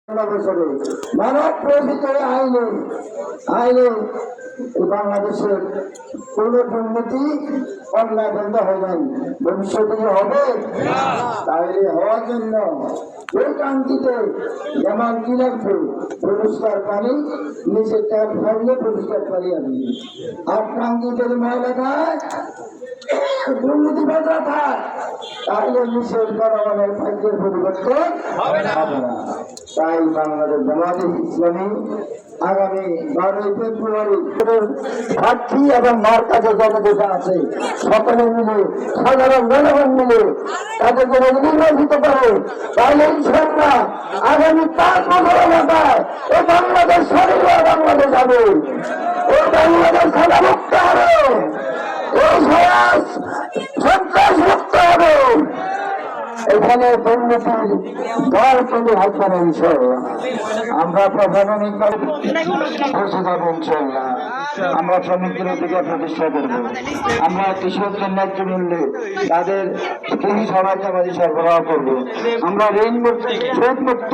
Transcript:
বছরে মানব প্রকৃত আইনে আইনে বাংলাদেশের কোন দুর্নীতি অন্যায় বন্ধ হয় নাই, ভবিষ্যতে হবে। তাহলে হওয়ার জন্য ওই কাঙ্ক্ষিতে যেমন কি লাগবে পরিষ্কার পানি, নিচে ট্যাপ ফেললে পরিষ্কার পানি আসবে। আর কাঙ্ক্ষিতের ময়লা খায় দুর্নীতি বাধা থাক, তাহলে নিচের জনগণের ভাগ্যের পরিবর্তন হবে না। তাই বাংলাদেশ জামায়াতে ইসলামী আগামী 12 ফেব্রুয়ারি প্রার্থী এবং মার্কাজে জনতা আছে সকলে মিলে, সাধারণ জনগণ মিলে তাদেরকে নির্বাচিত করে, তাহলে ইনশাআল্লাহ আগামী 5 বছরের মাথায় এই বাংলাদেশ স্বাধীন বাংলাদেশ হবে, এই বাংলাদেশ সাদা মুক্ত হবে, এই সন্ত্রাস মুক্ত হবে। এখানে দুর্নীতির দল কিন্তু থাকবে না ইনশাআল্লাহ। আমরা প্রশাসনিক বসে যাবো ইনশাআল্লাহ। আমরা শ্রমিকদের অধিকার প্রতিষ্ঠা করবো। আমরা কৃষকদের ন্যায্য মূল্যে তাদের কৃষি সহায়তা সরবরাহ করবো। আমরা ঋণ মুক্ত